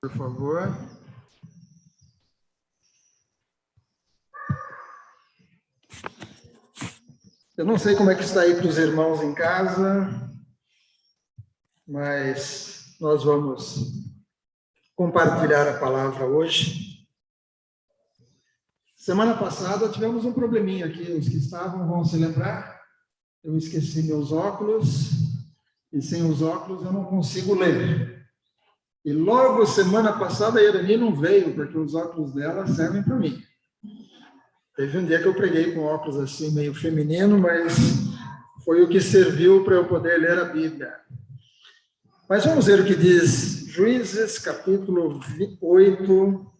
Por favor. Eu não sei como é que está aí para os irmãos em casa, mas nós vamos compartilhar a palavra hoje. Semana passada tivemos um probleminha aqui, os que estavam vão se lembrar. Eu esqueci meus óculos e sem os óculos eu não consigo ler. E logo semana passada a Irani não veio, porque os óculos dela servem para mim. Teve um dia que eu preguei com óculos assim, meio feminino, mas foi o que serviu para eu poder ler a Bíblia. Mas vamos ver o que diz Juízes, capítulo 8.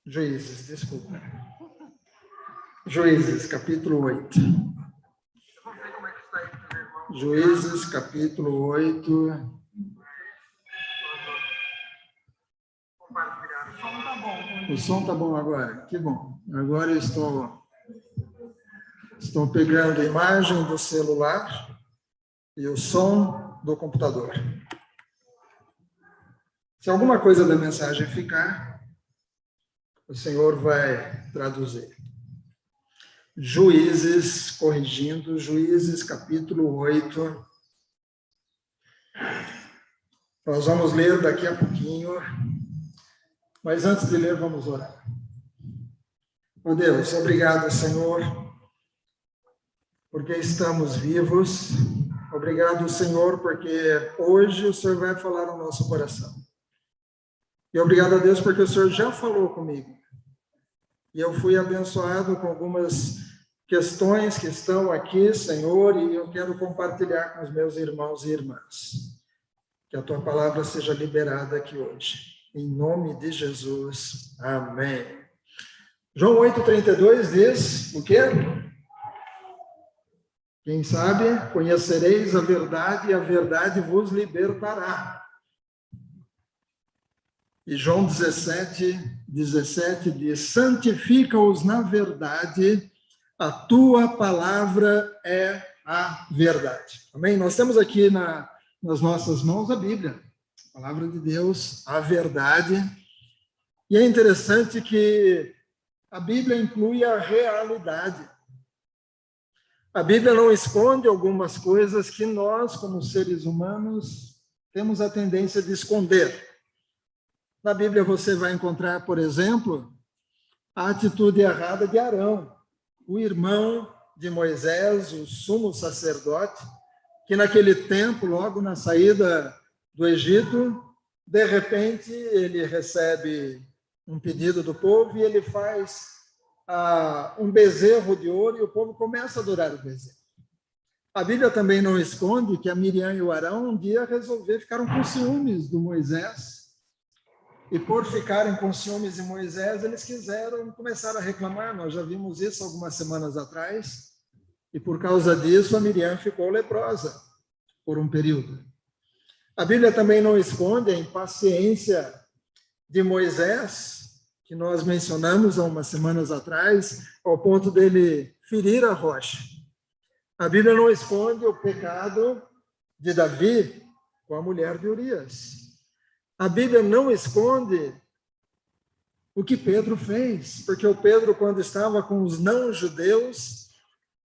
Juízes, capítulo 8. Juízes, capítulo 8. O som tá bom agora? Que bom. Agora eu estou pegando a imagem do celular e o som do computador. Se alguma coisa da mensagem ficar, o Senhor vai traduzir. Juízes, corrigindo, Juízes, capítulo 8. Nós vamos ler daqui a pouquinho, mas antes de ler, vamos orar. Ó Deus, obrigado, Senhor, porque estamos vivos. Obrigado, Senhor, porque hoje o Senhor vai falar no nosso coração. E obrigado a Deus porque o Senhor já falou comigo. E eu fui abençoado com algumas questões que estão aqui, Senhor, e eu quero compartilhar com os meus irmãos e irmãs. Que a tua palavra seja liberada aqui hoje. Em nome de Jesus. Amém. João 8,32 diz o quê? Quem sabe, conhecereis a verdade e a verdade vos libertará. E João 17 diz, santifica-os na verdade, a tua palavra é a verdade. Amém? Nós temos aqui nas nossas mãos a Bíblia, a palavra de Deus, a verdade. E é interessante que a Bíblia inclui a realidade. A Bíblia não esconde algumas coisas que nós, como seres humanos, temos a tendência de esconder. Na Bíblia você vai encontrar, por exemplo, a atitude errada de Arão, o irmão de Moisés, o sumo sacerdote, que naquele tempo, logo na saída do Egito, de repente ele recebe um pedido do povo e ele faz um bezerro de ouro e o povo começa a adorar o bezerro. A Bíblia também não esconde que a Miriam e o Arão um dia ficaram com ciúmes do Moisés. E por ficarem com ciúmes de Moisés, eles começaram a reclamar. Nós já vimos isso algumas semanas atrás. E por causa disso, a Miriam ficou leprosa por um período. A Bíblia também não esconde a impaciência de Moisés, que nós mencionamos há umas semanas atrás, ao ponto dele ferir a rocha. A Bíblia não esconde o pecado de Davi com a mulher de Urias. A Bíblia não esconde o que Pedro fez, porque o Pedro, quando estava com os não-judeus,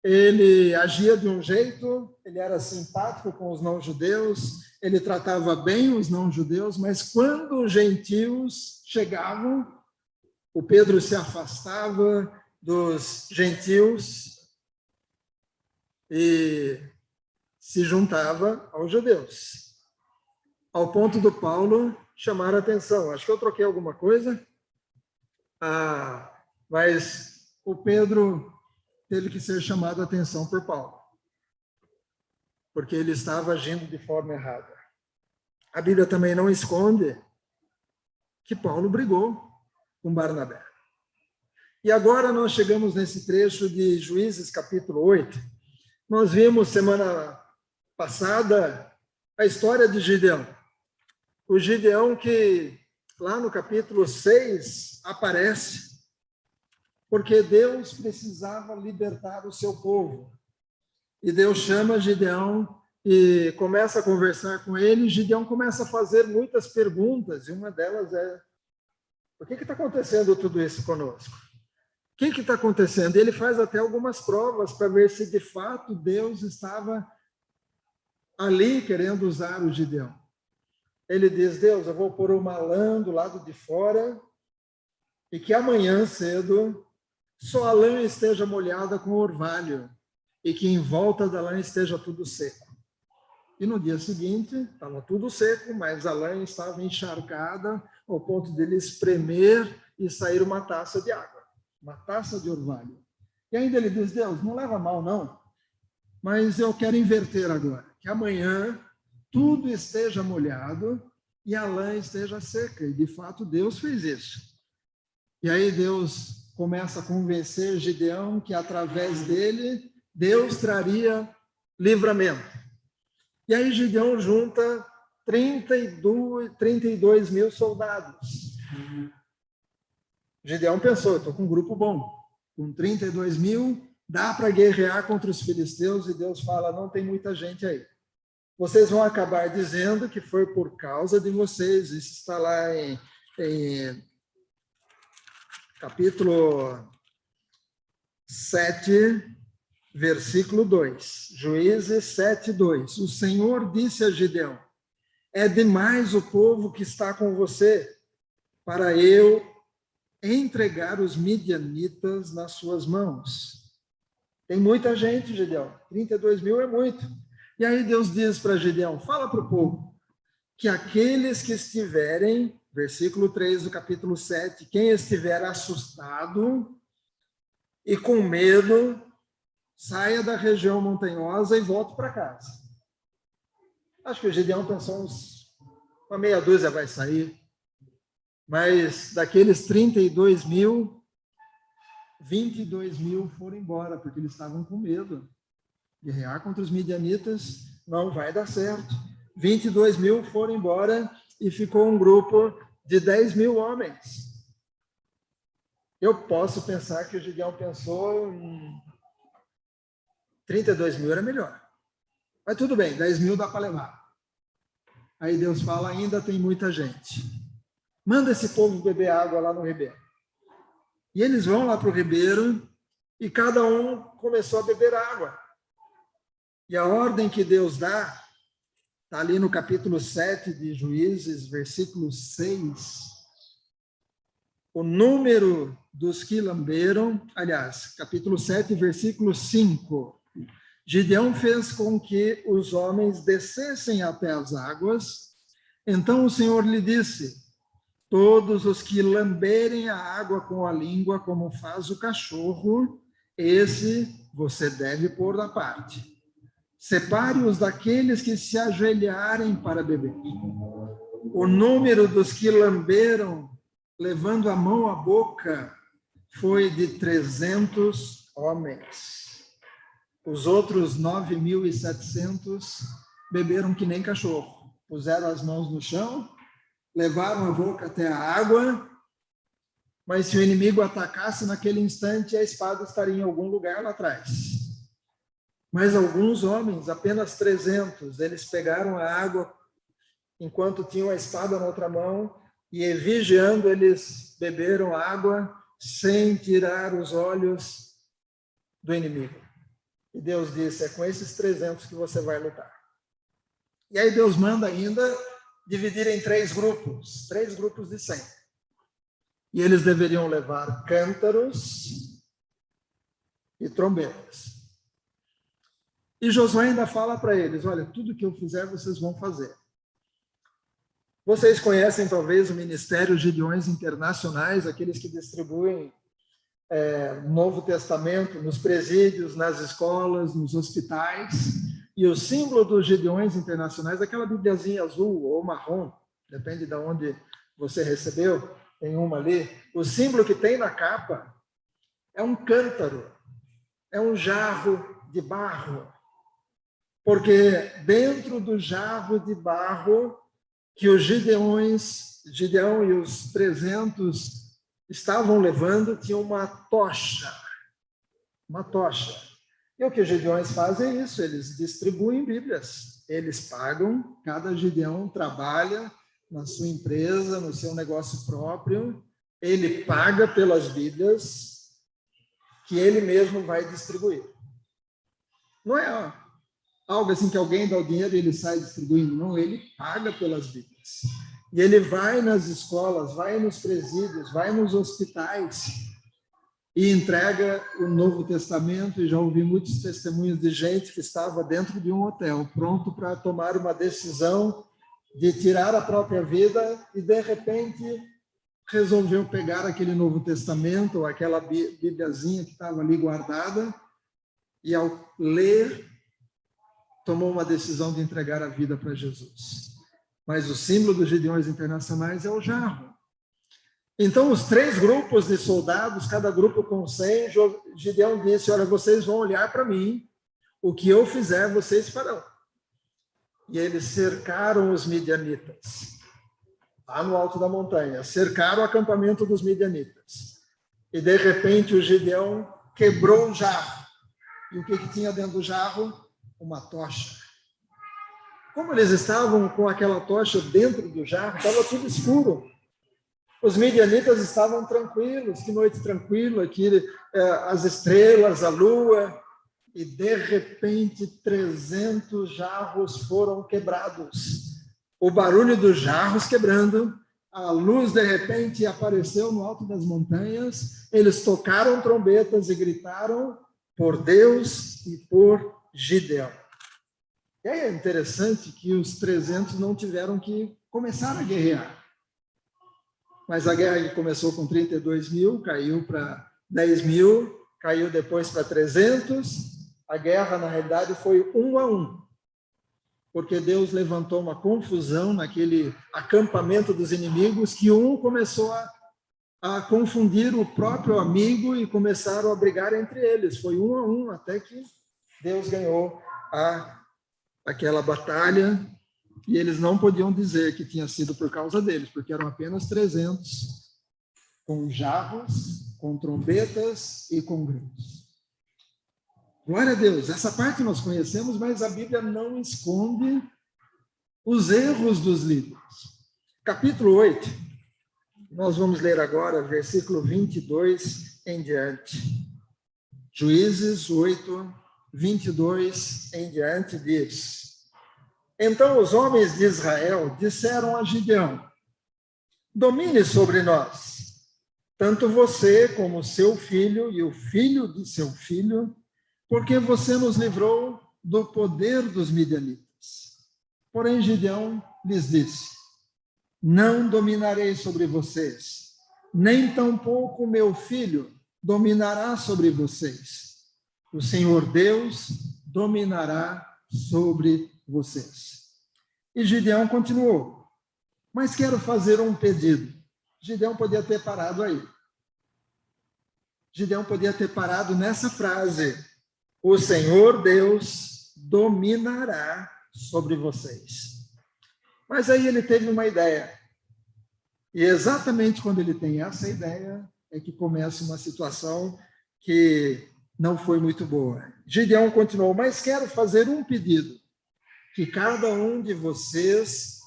ele agia de um jeito, ele era simpático com os não-judeus, ele tratava bem os não-judeus, mas quando os gentios chegavam, o Pedro se afastava dos gentios e se juntava aos judeus. Ao ponto do Paulo chamar a atenção. Acho que eu troquei alguma coisa, mas o Pedro teve que ser chamado a atenção por Paulo, porque ele estava agindo de forma errada. A Bíblia também não esconde que Paulo brigou com Barnabé. E agora nós chegamos nesse trecho de Juízes, capítulo 8. Nós vimos semana passada a história de Gideão. O Gideão que lá no capítulo 6 aparece, porque Deus precisava libertar o seu povo. E Deus chama Gideão e começa a conversar com ele. Gideão começa a fazer muitas perguntas, e uma delas é: por que está acontecendo tudo isso conosco? O que está acontecendo? Ele faz até algumas provas para ver se de fato Deus estava ali querendo usar o Gideão. Ele diz: Deus, eu vou pôr uma lã do lado de fora e que amanhã cedo só a lã esteja molhada com orvalho e que em volta da lã esteja tudo seco. E no dia seguinte estava tudo seco, mas a lã estava encharcada ao ponto de ele espremer e sair uma taça de água, uma taça de orvalho. E ainda ele diz: Deus, não leva mal não, mas eu quero inverter agora, que amanhã tudo esteja molhado e a lã esteja seca. E de fato Deus fez isso. E aí Deus começa a convencer Gideão que através dele Deus traria livramento. E aí Gideão junta 32 mil soldados. Gideão pensou: estou com um grupo bom, com 32 mil, dá para guerrear contra os filisteus. E Deus fala: não tem muita gente aí. Vocês vão acabar dizendo que foi por causa de vocês. Isso está lá em capítulo 7, versículo 2. Juízes 7, 2. O Senhor disse a Gideão: é demais o povo que está com você para eu entregar os midianitas nas suas mãos. Tem muita gente, Gideão. 32 mil é muito. E aí Deus diz para Gideão: fala para o povo que aqueles que estiverem, versículo 3 do capítulo 7, quem estiver assustado e com medo, saia da região montanhosa e volte para casa. Acho que o Gideão pensou uma meia dúzia vai sair, mas daqueles 32 mil, 22 mil foram embora, porque eles estavam com medo. Guerrear contra os midianitas não vai dar certo. 22 mil foram embora e ficou um grupo de 10 mil homens. Eu posso pensar que o Gideão pensou 32 mil era melhor. Mas tudo bem, 10 mil dá para levar. Aí Deus fala: ainda tem muita gente. Manda esse povo beber água lá no ribeiro. E eles vão lá para o ribeiro e cada um começou a beber água. E a ordem que Deus dá está ali no capítulo 7 de Juízes, versículo 6. O número dos que lamberam, aliás, capítulo 7, versículo 5. Gideão fez com que os homens descessem até as águas. Então o Senhor lhe disse: todos os que lamberem a água com a língua, como faz o cachorro, esse você deve pôr da parte. Separe-os daqueles que se ajoelharem para beber. O número dos que lamberam, levando a mão à boca, foi de 300 homens. Os outros 9.700 beberam que nem cachorro. Puseram as mãos no chão, levaram a boca até a água, mas se o inimigo atacasse naquele instante, a espada estaria em algum lugar lá atrás. Mas alguns homens, apenas 300, eles pegaram a água enquanto tinham a espada na outra mão e, vigiando, eles beberam água sem tirar os olhos do inimigo. E Deus disse: é com esses 300 que você vai lutar. E aí Deus manda ainda dividir em 3 grupos de 100. E eles deveriam levar cântaros e trombetas. E Josué ainda fala para eles: olha, tudo que eu fizer, vocês vão fazer. Vocês conhecem talvez o Ministério Gideões Internacionais, aqueles que distribuem Novo Testamento nos presídios, nas escolas, nos hospitais. E o símbolo dos Gideões Internacionais é aquela bibliazinha azul ou marrom, depende de onde você recebeu, tem uma ali. O símbolo que tem na capa é um cântaro, é um jarro de barro. Porque dentro do jarro de barro que os Gideão e os 300 estavam levando, tinha uma tocha. E o que os gideões fazem é isso, eles distribuem Bíblias. Eles pagam, cada gideão trabalha na sua empresa, no seu negócio próprio, ele paga pelas Bíblias que ele mesmo vai distribuir. Não é algo assim que alguém dá o dinheiro e ele sai distribuindo, não, ele paga pelas Bíblias. E ele vai nas escolas, vai nos presídios, vai nos hospitais e entrega o Novo Testamento, e já ouvi muitos testemunhos de gente que estava dentro de um hotel, pronto para tomar uma decisão de tirar a própria vida e, de repente, resolveu pegar aquele Novo Testamento, ou aquela Bíbliazinha que estava ali guardada, e ao ler, tomou uma decisão de entregar a vida para Jesus. Mas o símbolo dos Gideões Internacionais é o jarro. Então, os 3 grupos de soldados, cada grupo com 100, Gideão disse, olha, vocês vão olhar para mim, o que eu fizer, vocês farão. E eles cercaram os midianitas, lá no alto da montanha, cercaram o acampamento dos midianitas. E, de repente, o Gideão quebrou o jarro. E o que tinha dentro do jarro? Uma tocha. Como eles estavam com aquela tocha dentro do jarro, estava tudo escuro. Os midianitas estavam tranquilos, que noite tranquila, aqui as estrelas, a lua, e de repente 300 jarros foram quebrados. O barulho dos jarros quebrando, a luz de repente apareceu no alto das montanhas, eles tocaram trombetas e gritaram por Deus e por Gideão. E aí é interessante que os 300 não tiveram que começar a guerrear. Mas a guerra que começou com 32 mil, caiu para 10 mil, caiu depois para 300. A guerra, na realidade, foi 1 a 1. Porque Deus levantou uma confusão naquele acampamento dos inimigos, que um começou a confundir o próprio amigo e começaram a brigar entre eles. Foi 1 a 1, até que Deus ganhou aquela batalha. E eles não podiam dizer que tinha sido por causa deles, porque eram apenas 300, com jarros, com trombetas e com gritos. Glória a Deus, essa parte nós conhecemos, mas a Bíblia não esconde os erros dos líderes. Capítulo 8, nós vamos ler agora, versículo 22 em diante. Juízes 8, 22 em diante diz: Então os homens de Israel disseram a Gideão: domine sobre nós, tanto você como seu filho e o filho de seu filho, porque você nos livrou do poder dos midianitas. Porém Gideão lhes disse: não dominarei sobre vocês, nem tampouco meu filho dominará sobre vocês. O Senhor Deus dominará sobre vocês. E Gideão continuou: mas quero fazer um pedido. Gideão podia ter parado aí. Gideão podia ter parado nessa frase: o Senhor Deus dominará sobre vocês. Mas aí ele teve uma ideia. E exatamente quando ele tem essa ideia, é que começa uma situação que não foi muito boa. Gideão continuou: mas quero fazer um pedido, que cada um de vocês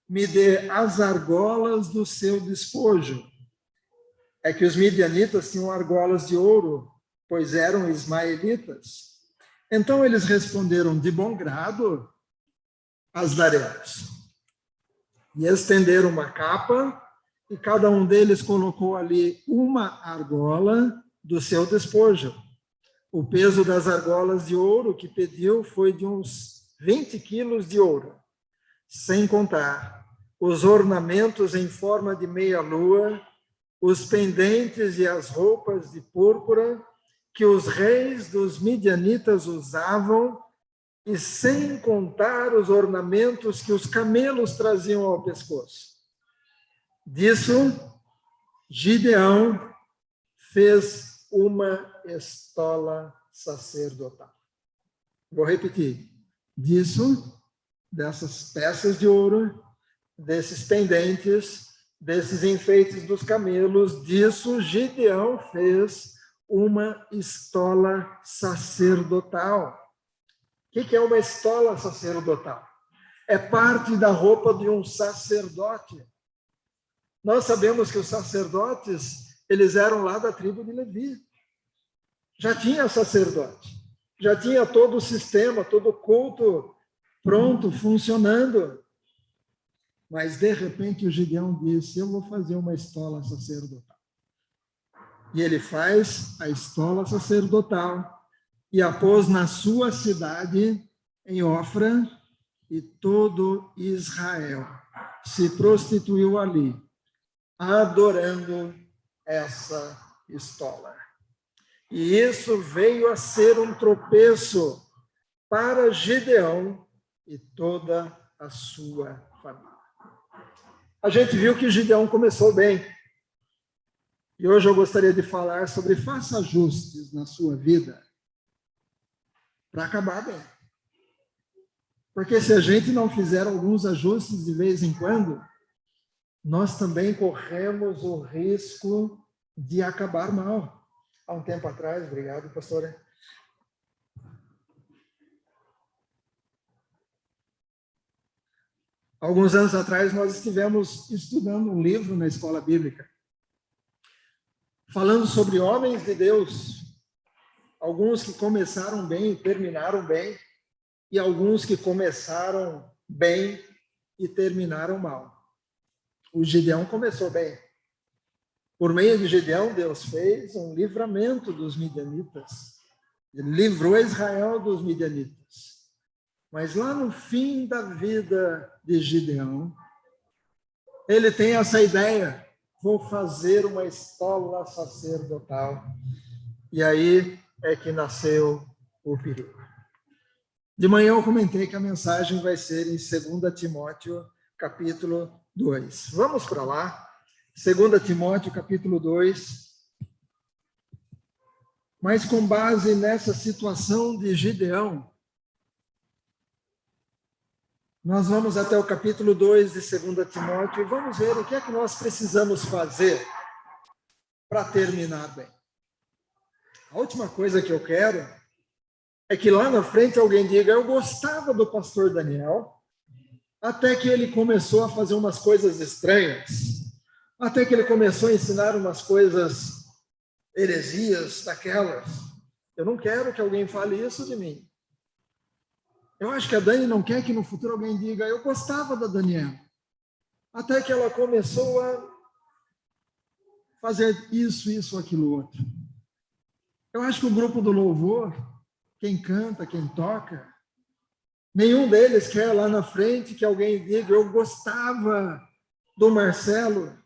me dê as argolas do seu despojo. É que os midianitas tinham argolas de ouro, pois eram ismaelitas. Então eles responderam: de bom grado as daremos. E estenderam uma capa, e cada um deles colocou ali uma argola do seu despojo. O peso das argolas de ouro que pediu foi de uns 20 quilos de ouro, sem contar os ornamentos em forma de meia-lua, os pendentes e as roupas de púrpura que os reis dos midianitas usavam, e sem contar os ornamentos que os camelos traziam ao pescoço. Disso, Gideão fez uma estola sacerdotal. Vou repetir. Disso, dessas peças de ouro, desses pendentes, desses enfeites dos camelos, disso Gideão fez uma estola sacerdotal. O que é uma estola sacerdotal? É parte da roupa de um sacerdote. Nós sabemos que os sacerdotes, eles eram lá da tribo de Levi. Já tinha sacerdote, já tinha todo o sistema, todo o culto pronto, funcionando. Mas, de repente, o Gideão disse, eu vou fazer uma estola sacerdotal. E ele faz a estola sacerdotal e a pôs na sua cidade, em Ofra, e todo Israel se prostituiu ali, adorando essa estola. E isso veio a ser um tropeço para Gideão e toda a sua família. A gente viu que Gideão começou bem. E hoje eu gostaria de falar sobre faça ajustes na sua vida para acabar bem. Porque se a gente não fizer alguns ajustes de vez em quando, nós também corremos o risco de acabar mal. Há um tempo atrás, obrigado, pastora. Alguns anos atrás, nós estivemos estudando um livro na escola bíblica, falando sobre homens de Deus, alguns que começaram bem e terminaram bem, e alguns que começaram bem e terminaram mal. O Gideão começou bem. Por meio de Gideão, Deus fez um livramento dos midianitas. Ele livrou Israel dos midianitas. Mas lá no fim da vida de Gideão, ele tem essa ideia, vou fazer uma estola sacerdotal. E aí é que nasceu o perigo. De manhã eu comentei que a mensagem vai ser em 2 Timóteo, capítulo 2. Vamos para lá. 2 Timóteo, capítulo 2. Mas com base nessa situação de Gideão, nós vamos até o capítulo 2 de 2 Timóteo e vamos ver o que é que nós precisamos fazer para terminar bem. A última coisa que eu quero é que lá na frente alguém diga, eu gostava do pastor Daniel, até que ele começou a fazer umas coisas estranhas, até que ele começou a ensinar umas coisas, heresias daquelas. Eu não quero que alguém fale isso de mim. Eu acho que a Dani não quer que no futuro alguém diga, eu gostava da Daniela, até que ela começou a fazer isso, aquilo, outro. Eu acho que o grupo do louvor, quem canta, quem toca, nenhum deles quer lá na frente que alguém diga, eu gostava do Marcelo,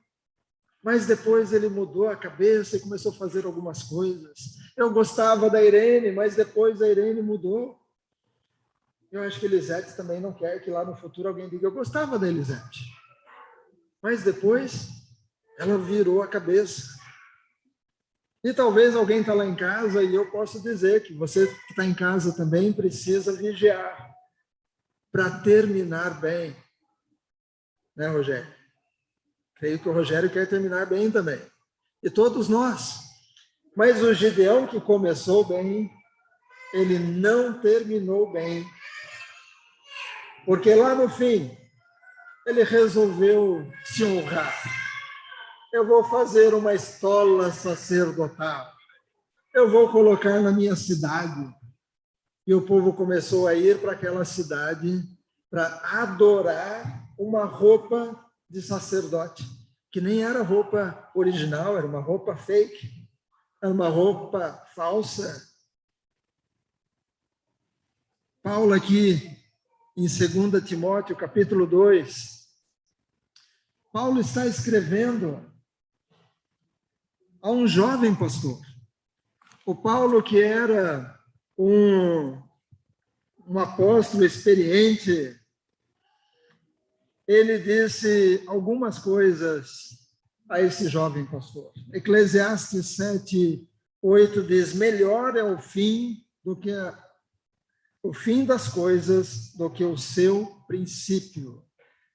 mas depois ele mudou a cabeça e começou a fazer algumas coisas. Eu gostava da Irene, mas depois a Irene mudou. Eu acho que Elisete também não quer que lá no futuro alguém diga, eu gostava da Elisete, mas depois ela virou a cabeça. E talvez alguém está lá em casa e eu posso dizer que você que está em casa também precisa vigiar para terminar bem. Né, Rogério? Creio que o Rogério quer terminar bem também. E todos nós. Mas o Gideão que começou bem, ele não terminou bem. Porque lá no fim, ele resolveu se honrar. Eu vou fazer uma estola sacerdotal. Eu vou colocar na minha cidade. E o povo começou a ir para aquela cidade para adorar uma roupa de sacerdote, que nem era roupa original, era uma roupa fake, era uma roupa falsa. Paulo aqui, em 2 Timóteo, capítulo 2, Paulo está escrevendo a um jovem pastor. O Paulo, que era um apóstolo experiente, ele disse algumas coisas a esse jovem pastor. Eclesiastes 7:8 diz, melhor é o fim das coisas do que o seu princípio.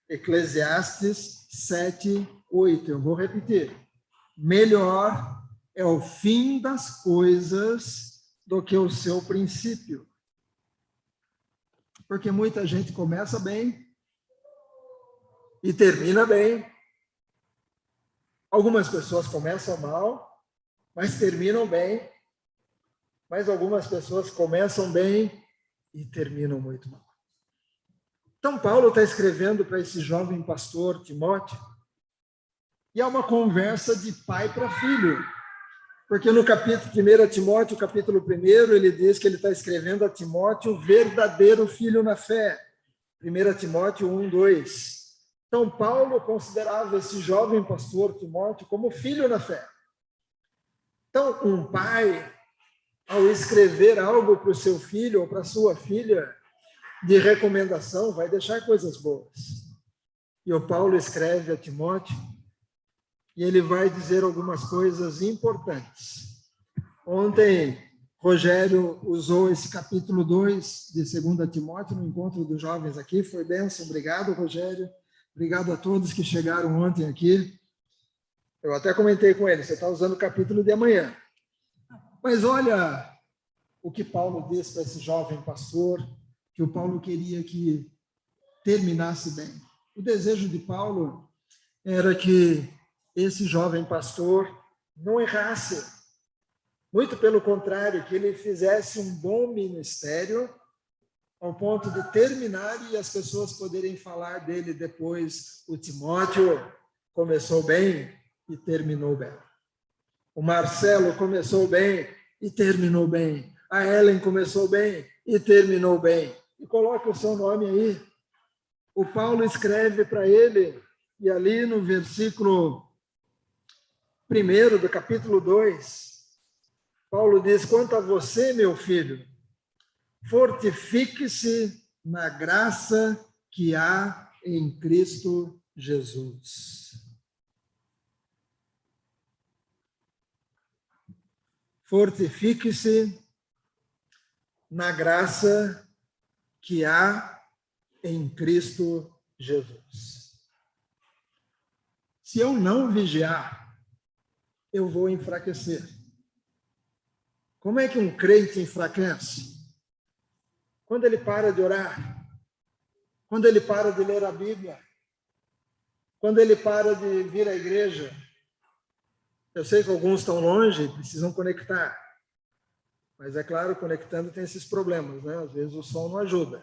Eclesiastes 7:8. Eu vou repetir. Melhor é o fim das coisas do que o seu princípio. Porque muita gente começa bem e termina bem. Algumas pessoas começam mal, mas terminam bem. Mas algumas pessoas começam bem e terminam muito mal. Então, Paulo está escrevendo para esse jovem pastor Timóteo, e é uma conversa de pai para filho. Porque no capítulo 1 Timóteo, capítulo 1, ele diz que ele está escrevendo a Timóteo, o verdadeiro filho na fé. 1 Timóteo 1, 2. Então, Paulo considerava esse jovem pastor Timóteo como filho na fé. Então, um pai, ao escrever algo para o seu filho ou para a sua filha de recomendação, vai deixar coisas boas. E o Paulo escreve a Timóteo, e ele vai dizer algumas coisas importantes. Ontem, Rogério usou esse capítulo 2 de 2 Timóteo no encontro dos jovens aqui. Foi bênção. Obrigado, Rogério. Obrigado a todos que chegaram ontem aqui. Eu até comentei com ele, você está usando o capítulo de amanhã. Mas olha o que Paulo diz para esse jovem pastor, que o Paulo queria que terminasse bem. O desejo de Paulo era que esse jovem pastor não errasse. Muito pelo contrário, que ele fizesse um bom ministério ao ponto de terminar e as pessoas poderem falar dele depois. O Timóteo começou bem e terminou bem. O Marcelo começou bem e terminou bem. A Ellen começou bem e terminou bem. E coloque o seu nome aí. O Paulo escreve para ele, e ali no versículo 1 do capítulo 2, Paulo diz: quanto a você, meu filho, fortifique-se na graça que há em Cristo Jesus. Fortifique-se na graça que há em Cristo Jesus. Se eu não vigiar, eu vou enfraquecer. Como é que um crente enfraquece? Quando ele para de orar, quando ele para de ler a Bíblia, quando ele para de vir à igreja. Eu sei que alguns estão longe e precisam conectar, mas é claro, conectando tem esses problemas, né? Às vezes o som não ajuda.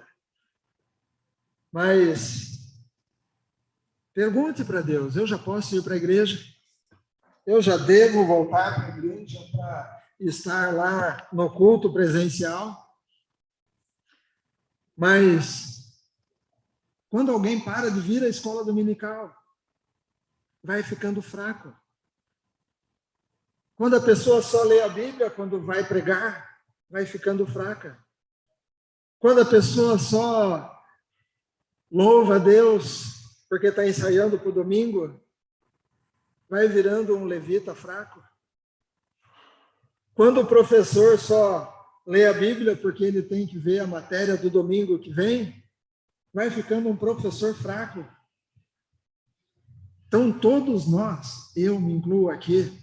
Mas pergunte para Deus: eu já posso ir para a igreja? Eu já devo voltar para a igreja para estar lá no culto presencial? Mas quando alguém para de vir à escola dominical, vai ficando fraco. Quando a pessoa só lê a Bíblia quando vai pregar, vai ficando fraca. Quando a pessoa só louva a Deus porque está ensaiando para o domingo, vai virando um levita fraco. Quando o professor só lê a Bíblia porque ele tem que ver a matéria do domingo que vem, vai ficando um professor fraco. Então, todos nós, eu me incluo aqui,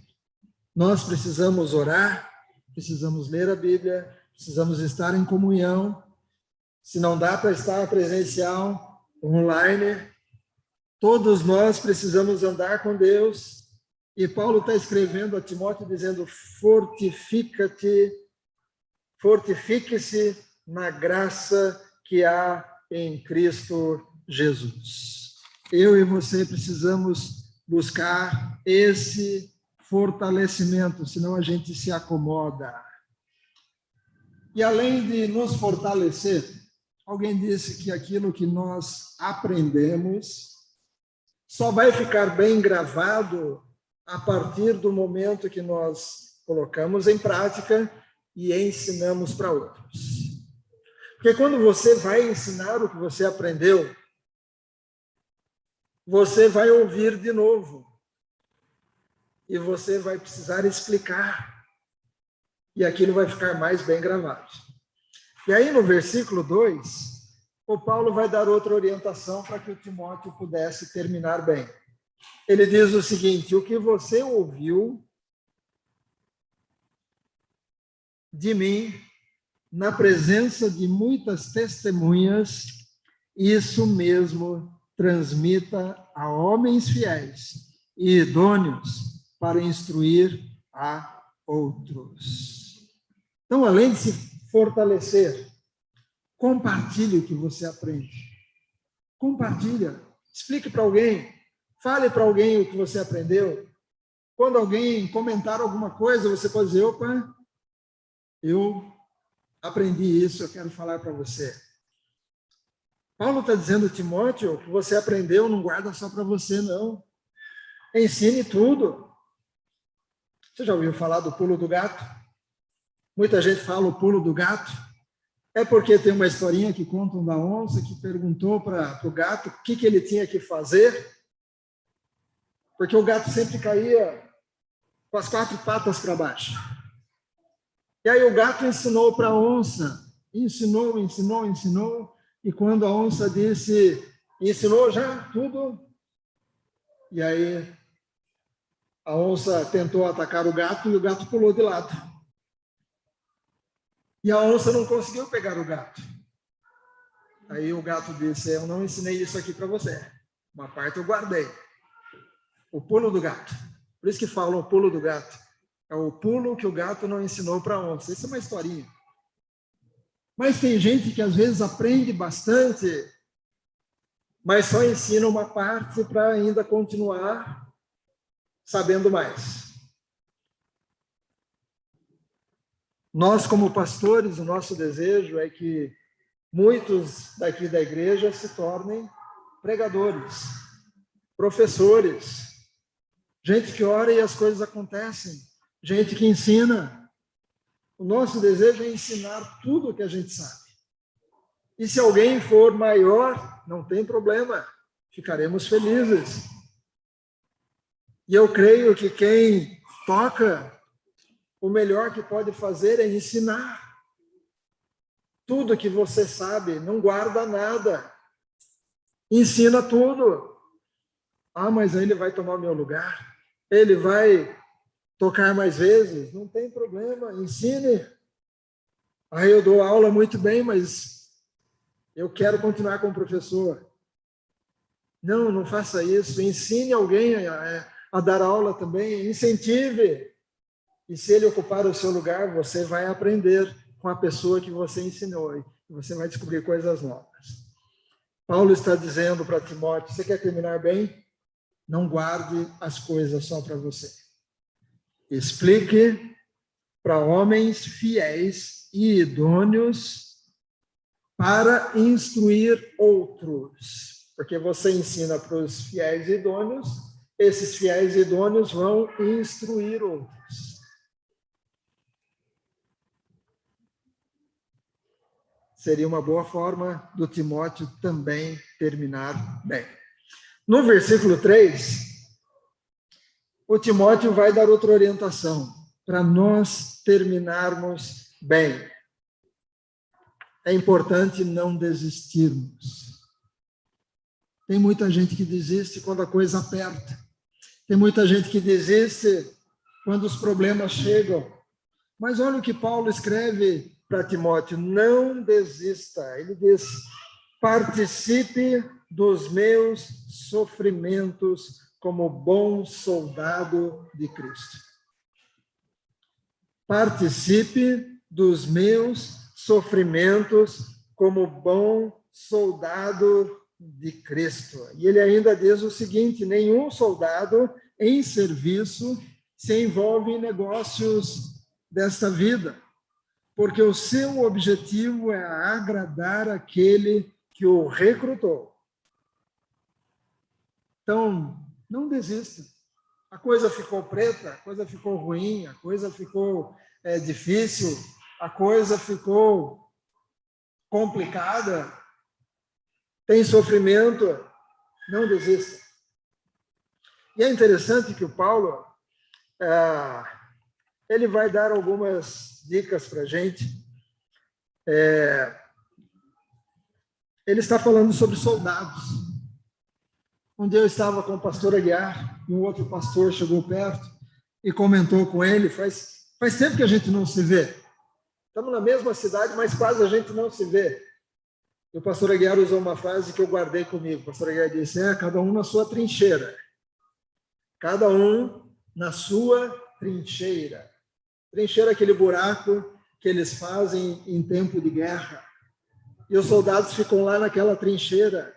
nós precisamos orar, precisamos ler a Bíblia, precisamos estar em comunhão. Se não dá para estar presencial, online, todos nós precisamos andar com Deus. E Paulo está escrevendo a Timóteo dizendo: fortifique-se na graça que há em Cristo Jesus. Eu e você precisamos buscar esse fortalecimento, senão a gente se acomoda. E além de nos fortalecer, alguém disse que aquilo que nós aprendemos só vai ficar bem gravado a partir do momento que nós colocamos em prática e ensinamos para outros. Porque quando você vai ensinar o que você aprendeu, você vai ouvir de novo. E você vai precisar explicar. E aquilo vai ficar mais bem gravado. E aí no versículo 2, o Paulo vai dar outra orientação para que o Timóteo pudesse terminar bem. Ele diz o seguinte: o que você ouviu de mim na presença de muitas testemunhas, isso mesmo transmita a homens fiéis e idôneos para instruir a outros. Então, além de se fortalecer, compartilhe o que você aprende. Compartilha. Explique para alguém. Fale para alguém o que você aprendeu. Quando alguém comentar alguma coisa, você pode dizer, opa, eu aprendi isso, eu quero falar para você. Paulo está dizendo, Timóteo, que você aprendeu, não guarda só para você, não. Ensine tudo. Você já ouviu falar do pulo do gato? Muita gente fala o pulo do gato. É porque tem uma historinha que contam da onça que perguntou para o gato o que ele tinha que fazer, porque o gato sempre caía com as 4 patas para baixo. E aí o gato ensinou para a onça, ensinou, e quando a onça disse, ensinou já tudo, e aí a onça tentou atacar o gato e o gato pulou de lado. E a onça não conseguiu pegar o gato. Aí o gato disse, eu não ensinei isso aqui para você. Uma parte eu guardei. O pulo do gato. Por isso que falam o pulo do gato. É o pulo que o gato não ensinou para a onça. Isso é uma historinha. Mas tem gente que às vezes aprende bastante, mas só ensina uma parte para ainda continuar sabendo mais. Nós, como pastores, o nosso desejo é que muitos daqui da igreja se tornem pregadores, professores, gente que ora e as coisas acontecem, gente que ensina. O nosso desejo é ensinar tudo o que a gente sabe. E se alguém for maior, não tem problema, ficaremos felizes. E eu creio que quem toca, o melhor que pode fazer é ensinar. Tudo que você sabe, não guarda nada. Ensina tudo. Ah, mas aí ele vai tomar meu lugar. Ele vai tocar mais vezes. Não tem problema, ensine. Aí eu dou aula muito bem, mas eu quero continuar como professor. Não, não faça isso. Ensine alguém a dar aula também. Incentive. E se ele ocupar o seu lugar, você vai aprender com a pessoa que você ensinou. E você vai descobrir coisas novas. Paulo está dizendo para Timóteo, você quer terminar bem? Não guarde as coisas só para você. Explique para homens fiéis e idôneos para instruir outros. Porque você ensina para os fiéis e idôneos, esses fiéis e idôneos vão instruir outros. Seria uma boa forma do Timóteo também terminar bem. No versículo 3, o Timóteo vai dar outra orientação para nós terminarmos bem. É importante não desistirmos. Tem muita gente que desiste quando a coisa aperta. Tem muita gente que desiste quando os problemas chegam. Mas olha o que Paulo escreve para Timóteo, não desista. Ele diz, participe dos meus sofrimentos como bom soldado de Cristo. Participe dos meus sofrimentos como bom soldado de Cristo. E ele ainda diz o seguinte, nenhum soldado em serviço se envolve em negócios desta vida, porque o seu objetivo é agradar aquele que o recrutou. Então, não desista. A coisa ficou preta, a coisa ficou ruim, a coisa ficou difícil, a coisa ficou complicada, tem sofrimento, não desista. E é interessante que o Paulo, ele vai dar algumas dicas para a gente. Ele está falando sobre soldados. Um dia eu estava com o pastor Aguiar, e um outro pastor chegou perto e comentou com ele, faz tempo que a gente não se vê. Estamos na mesma cidade, mas quase a gente não se vê. E o pastor Aguiar usou uma frase que eu guardei comigo. O pastor Aguiar disse, cada um na sua trincheira. Cada um na sua trincheira. Trincheira é aquele buraco que eles fazem em tempo de guerra. E os soldados ficam lá naquela trincheira.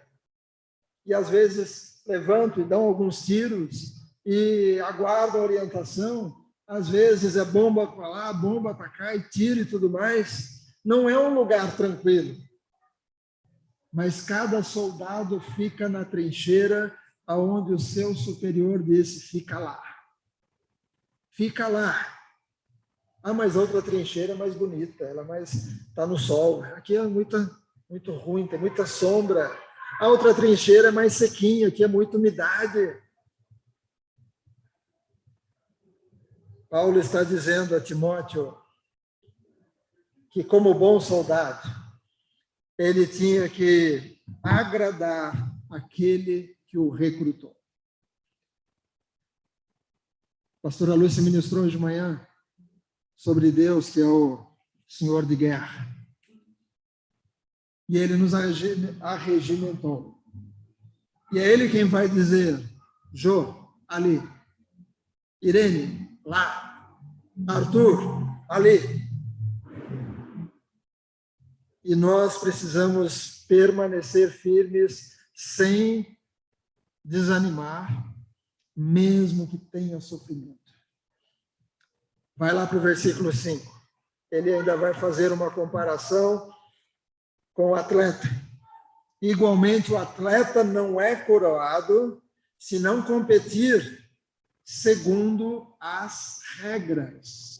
E às vezes levantam e dão alguns tiros e aguardam a orientação. Às vezes é bomba para lá, bomba para cá, e tiro e tudo mais. Não é um lugar tranquilo. Mas cada soldado fica na trincheira aonde o seu superior disse, fica lá. Fica lá. Mas outra trincheira é mais bonita, ela está no sol. Aqui é muito ruim, tem muita sombra. A outra trincheira é mais sequinha, aqui é muita umidade. Paulo está dizendo a Timóteo que, como bom soldado, ele tinha que agradar aquele que o recrutou. A pastora Lúcia ministrou hoje de manhã sobre Deus, que é o Senhor de guerra. E ele nos arregimentou. E é ele quem vai dizer, Jô, ali. Irene, lá. Arthur, ali. E nós precisamos permanecer firmes sem desanimar, mesmo que tenha sofrimento. Vai lá para o versículo 5. Ele ainda vai fazer uma comparação com o atleta. Igualmente, o atleta não é coroado se não competir segundo as regras.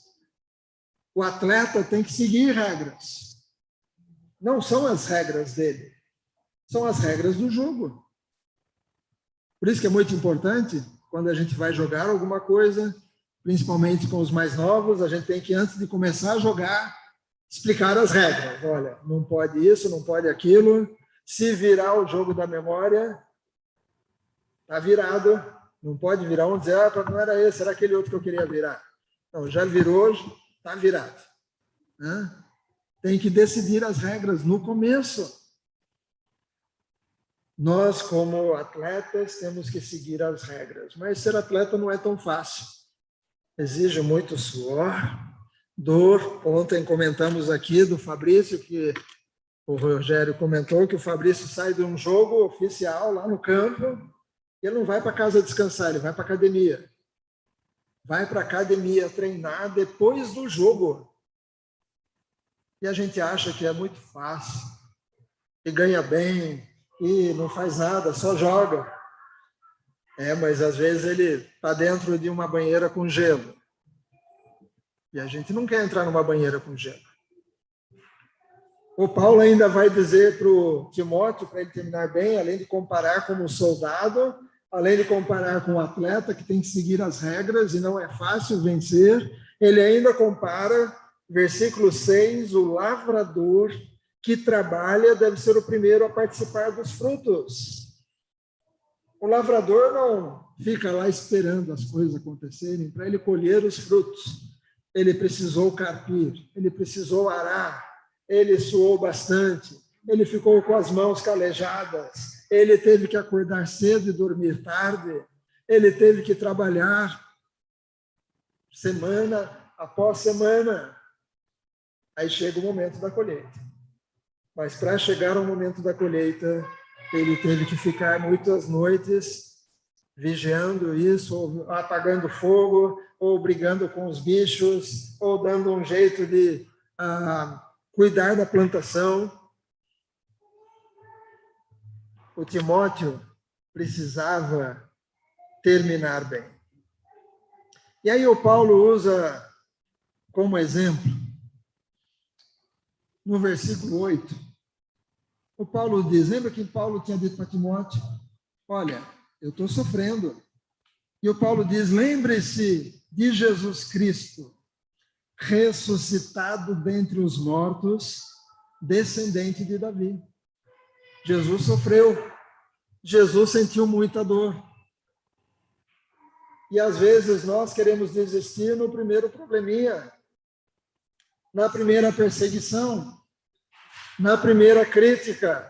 O atleta tem que seguir regras. Não são as regras dele, são as regras do jogo. Por isso que é muito importante, quando a gente vai jogar alguma coisa, principalmente com os mais novos, a gente tem que, antes de começar a jogar, explicar as regras. Olha, não pode isso, não pode aquilo. Se virar o jogo da memória, está virado. Não pode virar um e dizer, não era esse, era aquele outro que eu queria virar. Não, já virou, está virado. Tem que decidir as regras no começo. Nós, como atletas, temos que seguir as regras. Mas ser atleta não é tão fácil. Exige muito suor, dor. Ontem comentamos aqui do Fabrício, que o Rogério comentou que o Fabrício sai de um jogo oficial lá no campo, e ele não vai para casa descansar, ele vai para a academia. Vai para a academia treinar depois do jogo. E a gente acha que é muito fácil, e ganha bem, e não faz nada, só joga. Mas às vezes ele está dentro de uma banheira com gelo. E a gente não quer entrar numa banheira com gelo. O Paulo ainda vai dizer para o Timóteo, para ele terminar bem, além de comparar como soldado, além de comparar com o atleta, que tem que seguir as regras e não é fácil vencer, ele ainda compara, versículo 6, o lavrador que trabalha deve ser o primeiro a participar dos frutos. O lavrador não fica lá esperando as coisas acontecerem para ele colher os frutos. Ele precisou carpir, ele precisou arar, ele suou bastante, ele ficou com as mãos calejadas, ele teve que acordar cedo e dormir tarde, ele teve que trabalhar semana após semana. Aí chega o momento da colheita. Mas para chegar ao momento da colheita, ele teve que ficar muitas noites vigiando isso, ou apagando fogo, ou brigando com os bichos, ou dando um jeito de cuidar da plantação. O Timóteo precisava terminar bem. E aí o Paulo usa como exemplo, no versículo 8, o Paulo diz, lembra que Paulo tinha dito para Timóteo, olha, eu estou sofrendo. E o Paulo diz, lembre-se de Jesus Cristo, ressuscitado dentre os mortos, descendente de Davi. Jesus sofreu, Jesus sentiu muita dor. E às vezes nós queremos desistir no primeiro probleminha. na primeira perseguição, na primeira crítica,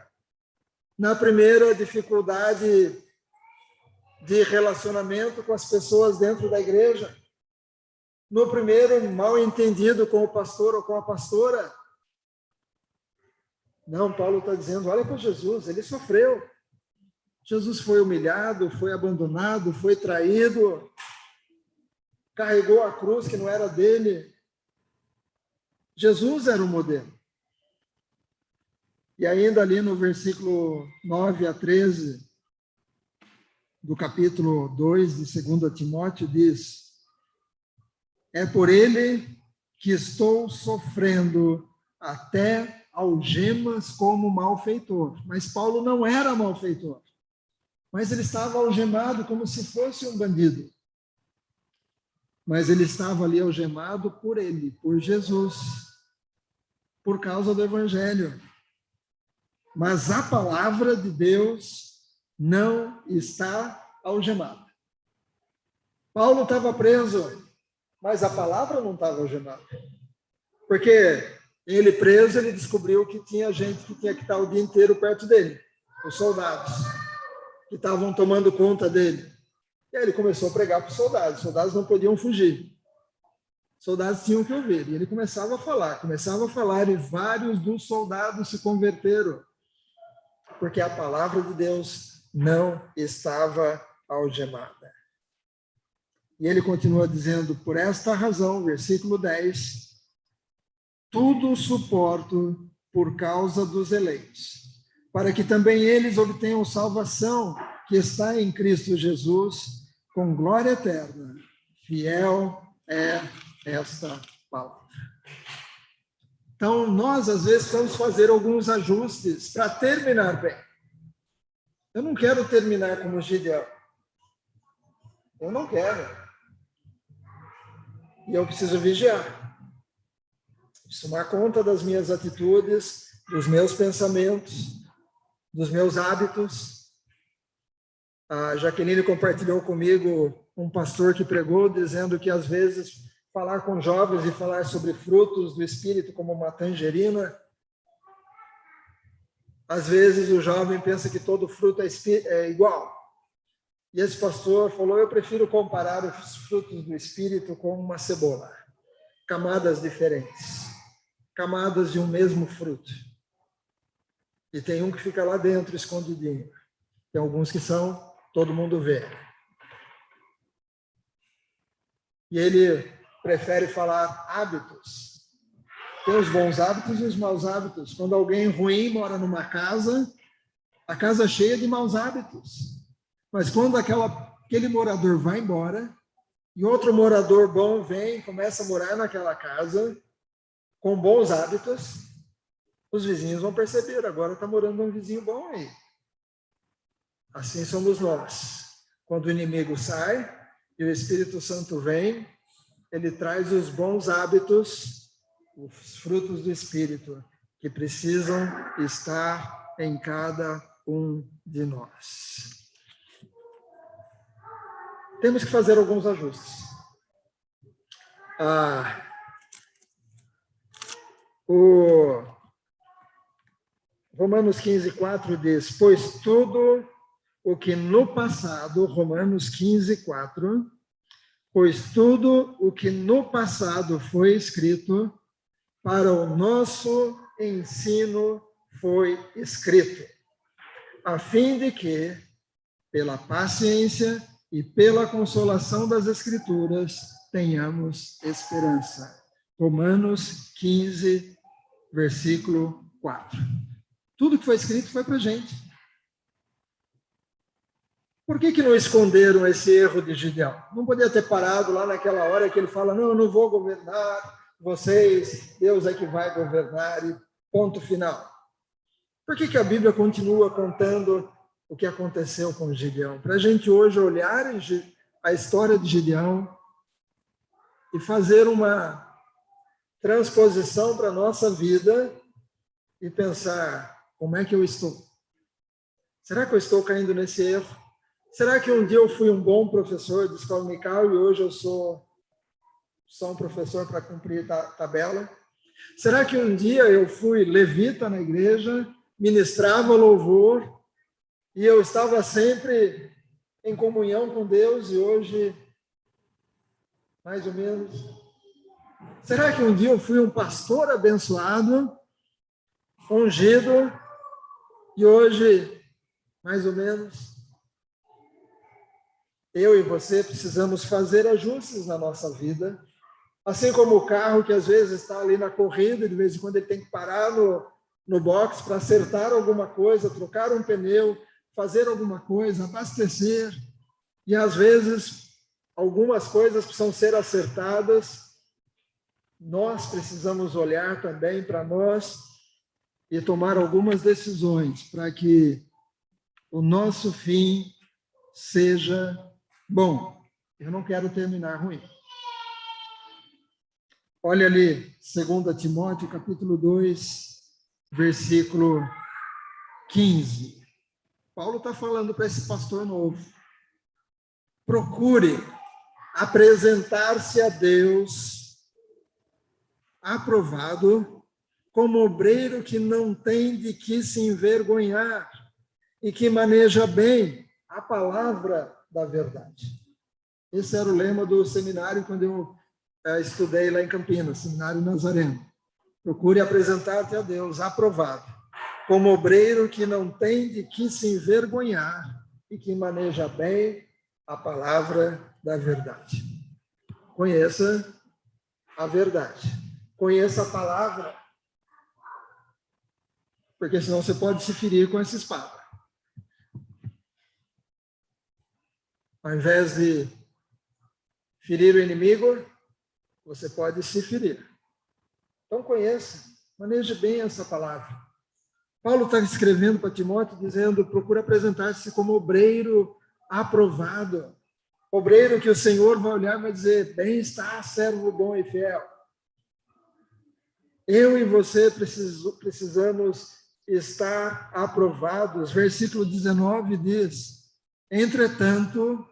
na primeira dificuldade de relacionamento com as pessoas dentro da igreja, no primeiro mal entendido com o pastor ou com a pastora. Não, Paulo está dizendo, olha para Jesus, ele sofreu. Jesus foi humilhado, foi abandonado, foi traído, carregou a cruz que não era dele. Jesus era o modelo. E ainda ali no versículo 9 a 13, do capítulo 2 de 2 Timóteo, diz: é por ele que estou sofrendo até algemas como malfeitor. Mas Paulo não era malfeitor, mas ele estava algemado como se fosse um bandido. Mas ele estava ali algemado por ele, por Jesus, por causa do evangelho. Mas a palavra de Deus não está algemada. Paulo estava preso, mas a palavra não estava algemada. Porque ele preso, ele descobriu que tinha gente que tinha que estar o dia inteiro perto dele, os soldados, que estavam tomando conta dele. E aí ele começou a pregar para os soldados não podiam fugir. Os soldados tinham que ouvir. E ele começava a falar, e vários dos soldados se converteram, porque a palavra de Deus não estava algemada. E ele continua dizendo, por esta razão, versículo 10, tudo suporto por causa dos eleitos, para que também eles obtenham salvação que está em Cristo Jesus, com glória eterna. Fiel é esta palavra. Então, nós, às vezes, precisamos fazer alguns ajustes para terminar bem. Eu não quero terminar como Gideão. Eu não quero. E eu preciso vigiar. Preciso tomar conta das minhas atitudes, dos meus pensamentos, dos meus hábitos. A Jaqueline compartilhou comigo um pastor que pregou, dizendo que, às vezes, falar com jovens e falar sobre frutos do Espírito como uma tangerina, às vezes o jovem pensa que todo fruto é igual. E esse pastor falou, eu prefiro comparar os frutos do Espírito com uma cebola. Camadas diferentes. Camadas de um mesmo fruto. E tem um que fica lá dentro, escondidinho. Tem alguns que são, todo mundo vê. E ele prefere falar hábitos. Tem os bons hábitos e os maus hábitos. Quando alguém ruim mora numa casa, a casa é cheia de maus hábitos. Mas quando aquele morador vai embora, e outro morador bom vem, começa a morar naquela casa, com bons hábitos, os vizinhos vão perceber, agora está morando um vizinho bom aí. Assim somos nós. Quando o inimigo sai, e o Espírito Santo vem, ele traz os bons hábitos, os frutos do Espírito, que precisam estar em cada um de nós. Temos que fazer alguns ajustes. O Romanos 15:4 diz, pois tudo o que no passado, Romanos 15:4, pois tudo o que no passado foi escrito, para o nosso ensino foi escrito, a fim de que, pela paciência e pela consolação das Escrituras, tenhamos esperança. Romanos 15, versículo 4. Tudo que foi escrito foi para a gente. Por que não esconderam esse erro de Gideão? Não podia ter parado lá naquela hora que ele fala, não, eu não vou governar, vocês, Deus é que vai governar, e ponto final. Por que a Bíblia continua contando o que aconteceu com Gideão? Para a gente hoje olhar a história de Gideão e fazer uma transposição para a nossa vida e pensar, como é que eu estou? Será que eu estou caindo nesse erro? Será que um dia eu fui um bom professor de escola dominical e hoje eu sou só um professor para cumprir tabela? Será que um dia eu fui levita na igreja, ministrava louvor, e eu estava sempre em comunhão com Deus, e hoje, mais ou menos? Será que um dia eu fui um pastor abençoado, ungido, e hoje, mais ou menos? Eu e você precisamos fazer ajustes na nossa vida, assim como o carro que às vezes está ali na corrida, de vez em quando ele tem que parar no box para acertar alguma coisa, trocar um pneu, fazer alguma coisa, abastecer, e às vezes algumas coisas precisam ser acertadas. Nós precisamos olhar também para nós e tomar algumas decisões para que o nosso fim seja bom. Eu não quero terminar ruim. Olha ali, 2 Timóteo, capítulo 2, versículo 15. Paulo está falando para esse pastor novo. Procure apresentar-se a Deus aprovado, como obreiro que não tem de que se envergonhar e que maneja bem a palavra da verdade. Esse era o lema do seminário quando eu estudei lá em Campinas, Seminário Nazareno. Procure apresentar-te a Deus aprovado, como obreiro que não tem de que se envergonhar e que maneja bem a palavra da verdade. Conheça a verdade. Conheça a palavra, porque senão você pode se ferir com essa espada. Ao invés de ferir o inimigo, você pode se ferir. Então conheça, maneje bem essa palavra. Paulo está escrevendo para Timóteo dizendo, procura apresentar-se como obreiro aprovado. Obreiro que o Senhor vai olhar e vai dizer, bem está, servo bom e fiel. Eu e você precisamos estar aprovados. Versículo 19 diz, entretanto,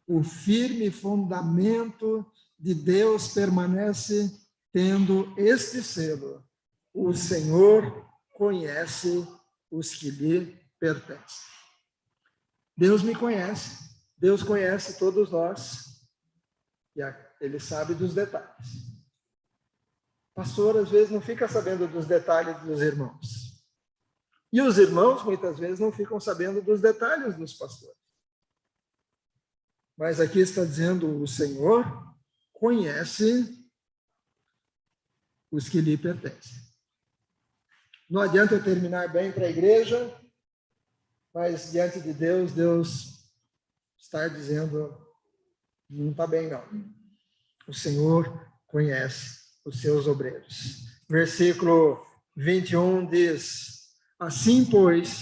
o firme fundamento de Deus permanece tendo este selo. O Senhor conhece os que lhe pertencem. Deus me conhece. Deus conhece todos nós. E Ele sabe dos detalhes. Pastor, às vezes, não fica sabendo dos detalhes dos irmãos. E os irmãos, muitas vezes, não ficam sabendo dos detalhes dos pastores. Mas aqui está dizendo, o Senhor conhece os que lhe pertencem. Não adianta eu terminar bem para a igreja, mas diante de Deus, Deus está dizendo, não está bem não. O Senhor conhece os seus obreiros. Versículo 21 diz, assim, pois,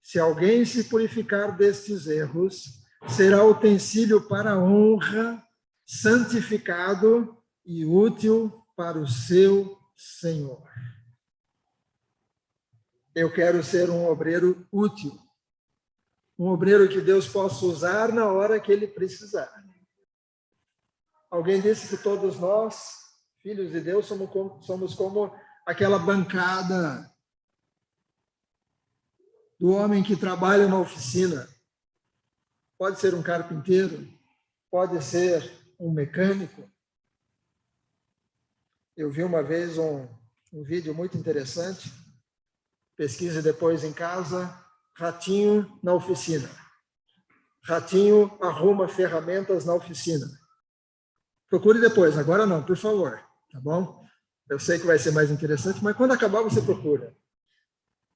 se alguém se purificar destes erros, será utensílio para a honra, santificado e útil para o seu Senhor. Eu quero ser um obreiro útil, um obreiro que Deus possa usar na hora que Ele precisar. Alguém disse que todos nós, filhos de Deus, somos como aquela bancada do homem que trabalha na oficina. Pode ser um carpinteiro, pode ser um mecânico. Eu vi uma vez um vídeo muito interessante, pesquise depois em casa, ratinho na oficina. Ratinho arruma ferramentas na oficina. Procure depois, agora não, por favor, tá bom? Eu sei que vai ser mais interessante, mas quando acabar você procura.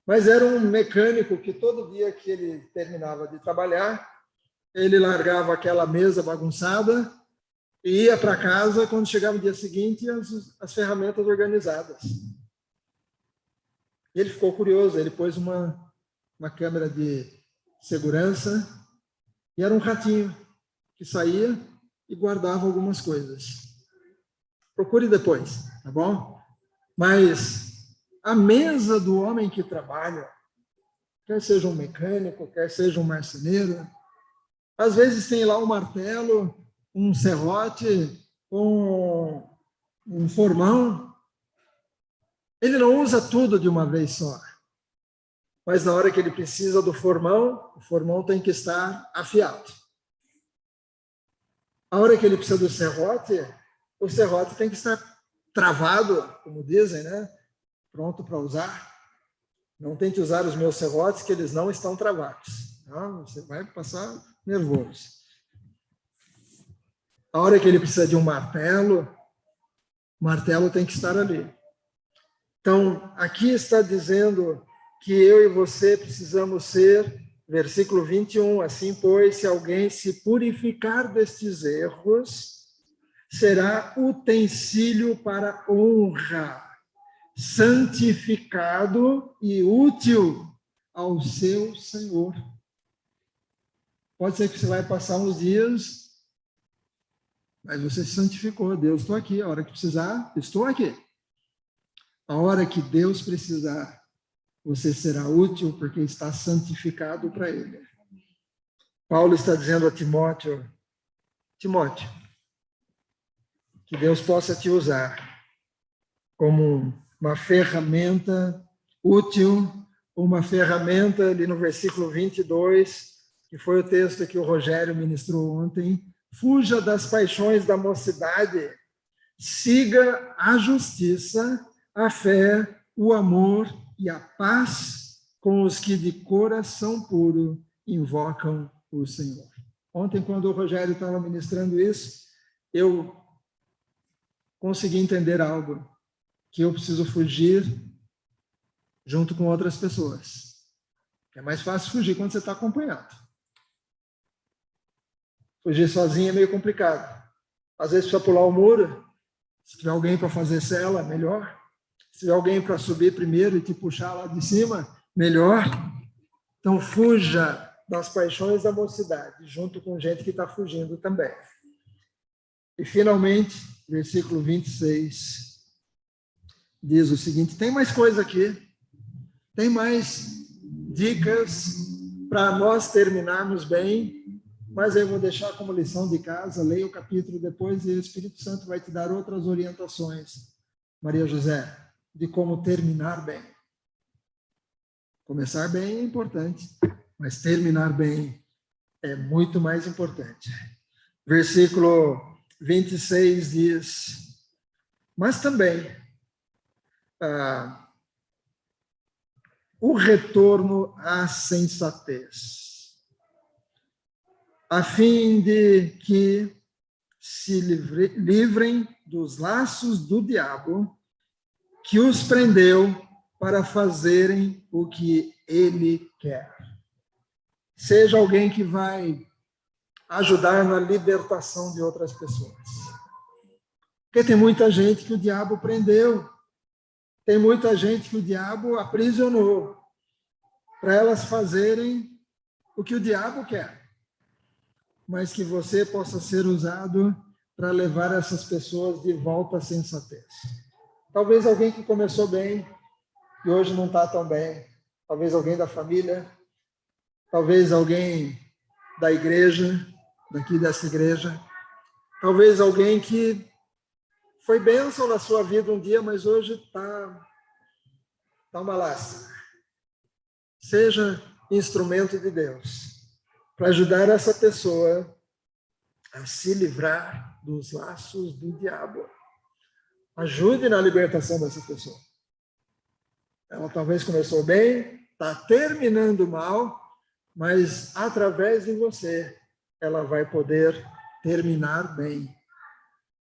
Mas era um mecânico que todo dia que ele terminava de trabalhar, ele largava aquela mesa bagunçada e ia para casa, quando chegava o dia seguinte, as ferramentas organizadas. E ele ficou curioso, ele pôs uma câmera de segurança e era um ratinho que saía e guardava algumas coisas. Procure depois, tá bom? Mas a mesa do homem que trabalha, quer seja um mecânico, quer seja um marceneiro, às vezes tem lá um martelo, um serrote, um formão, Ele não usa tudo de uma vez só. Mas na hora que ele precisa do formão, o formão tem que estar afiado. A hora que ele precisa do serrote, o serrote tem que estar travado, como dizem, né? Pronto para usar. Não tente usar os meus serrotes, que eles não estão travados. Não, você vai passar nervoso. A hora que ele precisa de um martelo, o martelo tem que estar ali. Então, aqui está dizendo que eu e você precisamos ser, versículo 21, assim, pois, se alguém se purificar destes erros, será utensílio para honra, santificado e útil ao seu Senhor. Pode ser que você vai passar uns dias, mas você se santificou. Deus, estou aqui. A hora que precisar, estou aqui. A hora que Deus precisar, você será útil porque está santificado para Ele. Paulo está dizendo a Timóteo, Timóteo, que Deus possa te usar como uma ferramenta útil, uma ferramenta ali no versículo 22, que foi o texto que o Rogério ministrou ontem. Fuja das paixões da mocidade, siga a justiça, a fé, o amor e a paz com os que de coração puro invocam o Senhor. Ontem, quando o Rogério estava ministrando isso, eu consegui entender algo, que eu preciso fugir junto com outras pessoas. É mais fácil fugir quando você está acompanhado. Fugir sozinho é meio complicado. Às vezes precisa pular o muro. Se tiver alguém para fazer cela, melhor. Se tiver alguém para subir primeiro e te puxar lá de cima, melhor. Então, fuja das paixões da mocidade, junto com gente que está fugindo também. E, finalmente, versículo 26, diz o seguinte, tem mais coisa aqui, tem mais dicas para nós terminarmos bem, mas eu vou deixar como lição de casa, leia o capítulo depois e o Espírito Santo vai te dar outras orientações, Maria José, de como terminar bem. Começar bem é importante, mas terminar bem é muito mais importante. Versículo 26 diz, mas também o retorno à sensatez, a fim de que se livrem dos laços do diabo que os prendeu para fazerem o que ele quer. Seja alguém que vai ajudar na libertação de outras pessoas. Porque tem muita gente que o diabo prendeu, tem muita gente que o diabo aprisionou, para elas fazerem o que o diabo quer, mas que você possa ser usado para levar essas pessoas de volta à sensatez. Talvez alguém que começou bem e hoje não está tão bem, talvez alguém da família, talvez alguém da igreja, daqui dessa igreja, talvez alguém que foi bênção na sua vida um dia, mas hoje está uma lástima. Seja instrumento de Deus para ajudar essa pessoa a se livrar dos laços do diabo. Ajude na libertação dessa pessoa. Ela talvez começou bem, está terminando mal, mas através de você ela vai poder terminar bem,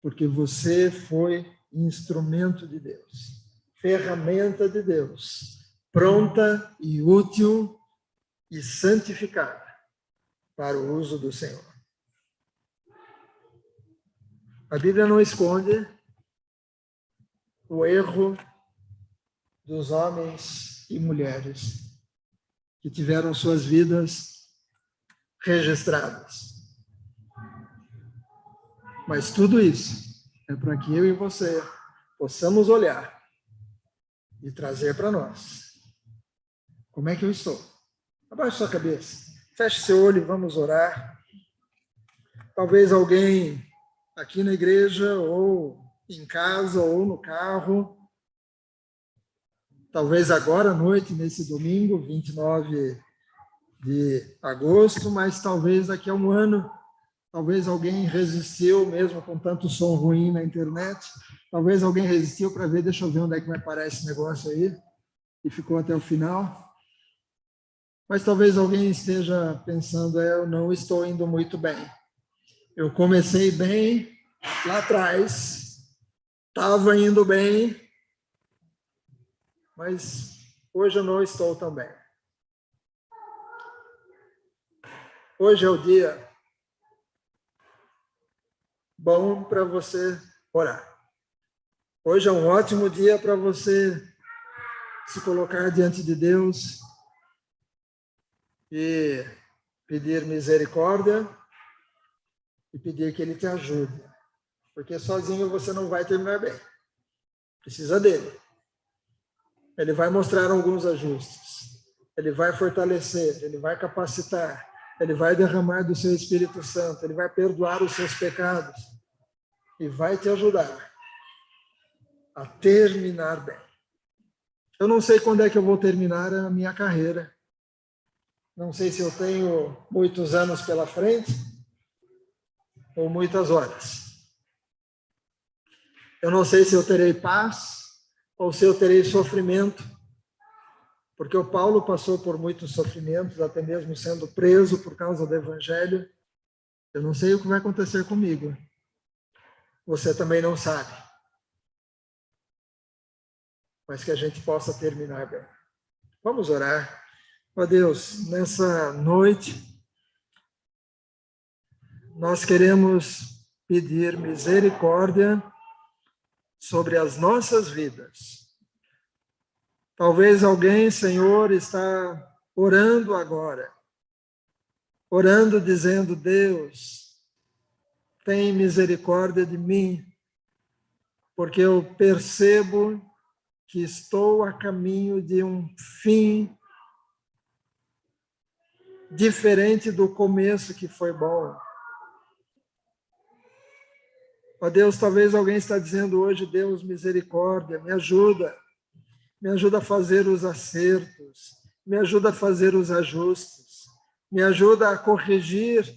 porque você foi instrumento de Deus, ferramenta de Deus, pronta e útil e santificada para o uso do Senhor. A Bíblia não esconde o erro dos homens e mulheres que tiveram suas vidas registradas. Mas tudo isso é para que eu e você possamos olhar e trazer para nós. Como é que eu estou? Abaixe sua cabeça, feche seu olho e vamos orar. Talvez alguém aqui na igreja, ou em casa, ou no carro, talvez agora à noite, nesse domingo, 29 de agosto, mas talvez daqui a um ano, talvez alguém resistiu, mesmo com tanto som ruim na internet, talvez alguém resistiu para ver, deixa eu ver onde é que vai parar esse negócio aí, e ficou até o final. Mas talvez alguém esteja pensando, eu não estou indo muito bem. Eu comecei bem lá atrás, estava indo bem, mas hoje eu não estou tão bem. Hoje é o dia bom para você orar. Hoje é um ótimo dia para você se colocar diante de Deus e pedir misericórdia e pedir que Ele te ajude. Porque sozinho você não vai terminar bem. Precisa dele. Ele vai mostrar alguns ajustes. Ele vai fortalecer, ele vai capacitar, ele vai derramar do seu Espírito Santo, ele vai perdoar os seus pecados e vai te ajudar a terminar bem. Eu não sei quando é que eu vou terminar a minha carreira. Não sei se eu tenho muitos anos pela frente ou muitas horas. Eu não sei se eu terei paz ou se eu terei sofrimento, porque o Paulo passou por muitos sofrimentos, até mesmo sendo preso por causa do Evangelho. Eu não sei o que vai acontecer comigo. Você também não sabe. Mas que a gente possa terminar bem. Vamos orar. Ó Deus, nessa noite, nós queremos pedir misericórdia sobre as nossas vidas. Talvez alguém, Senhor, está orando agora, orando dizendo, Deus, tem misericórdia de mim, porque eu percebo que estou a caminho de um fim diferente do começo que foi bom. Ó Deus, talvez alguém está dizendo hoje, Deus, misericórdia, me ajuda a fazer os acertos, me ajuda a fazer os ajustes, me ajuda a corrigir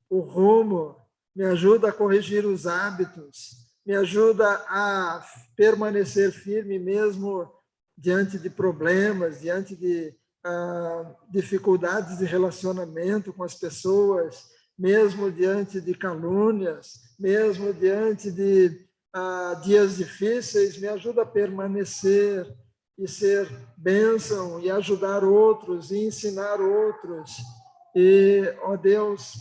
o rumo, me ajuda a corrigir os hábitos, me ajuda a permanecer firme mesmo diante de problemas, diante de dificuldades de relacionamento com as pessoas, mesmo diante de calúnias, mesmo diante de dias difíceis, me ajuda a permanecer e ser bênção e ajudar outros e ensinar outros e, ó Deus,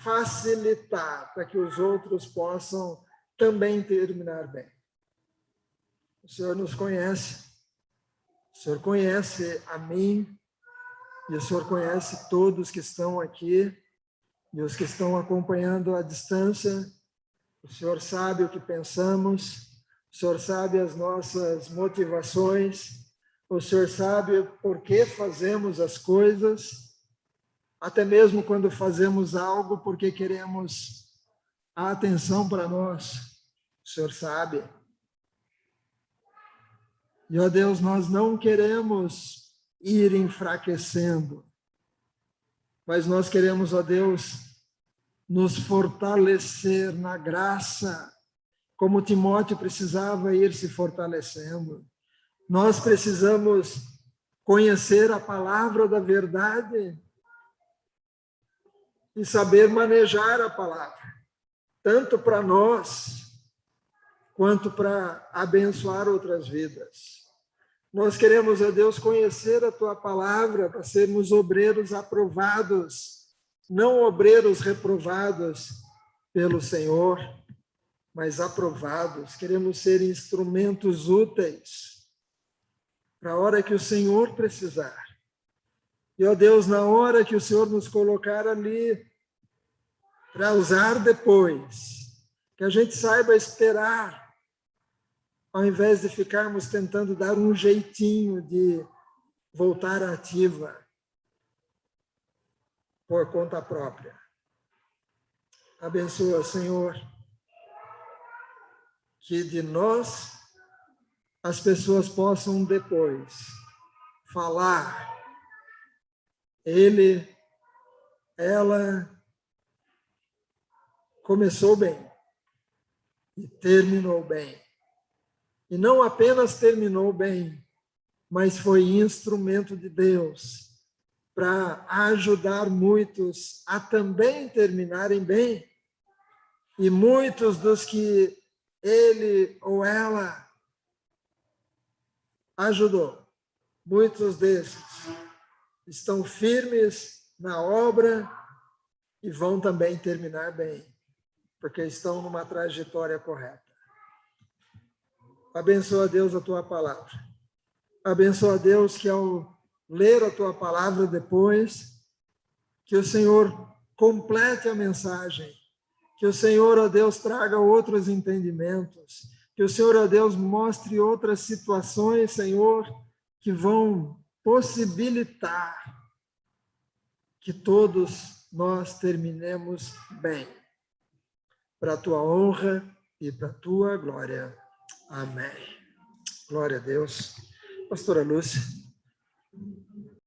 facilitar para que os outros possam também terminar bem. O Senhor nos conhece, o Senhor conhece a mim e o Senhor conhece todos que estão aqui e os que estão acompanhando à distância. O Senhor sabe o que pensamos, o Senhor sabe as nossas motivações, o Senhor sabe por que fazemos as coisas, até mesmo quando fazemos algo porque queremos a atenção para nós, o Senhor sabe. E, ó Deus, nós não queremos ir enfraquecendo, mas nós queremos, ó Deus, nos fortalecer na graça, como Timóteo precisava ir se fortalecendo. Nós precisamos conhecer a palavra da verdade e saber manejar a palavra, tanto para nós, quanto para abençoar outras vidas. Nós queremos, ó Deus, conhecer a Tua palavra para sermos obreiros aprovados, não obreiros reprovados pelo Senhor, mas aprovados. Queremos ser instrumentos úteis para a hora que o Senhor precisar. E, ó Deus, na hora que o Senhor nos colocar ali para usar depois, que a gente saiba esperar, ao invés de ficarmos tentando dar um jeitinho de voltar à ativa por conta própria. Abençoa, Senhor, que de nós as pessoas possam depois falar, ela começou bem e terminou bem. E não apenas terminou bem, mas foi instrumento de Deus para ajudar muitos a também terminarem bem. E muitos dos que ele ou ela ajudou, muitos desses estão firmes na obra e vão também terminar bem, porque estão numa trajetória correta. Abençoa, Deus, a tua palavra. Abençoa, Deus, que ao ler a tua palavra depois, que o Senhor complete a mensagem, que o Senhor, ó Deus, traga outros entendimentos, que o Senhor, ó Deus, mostre outras situações, Senhor, que vão possibilitar que todos nós terminemos bem, para a tua honra e para a tua glória. Amém. Glória a Deus. Pastora Lúcia.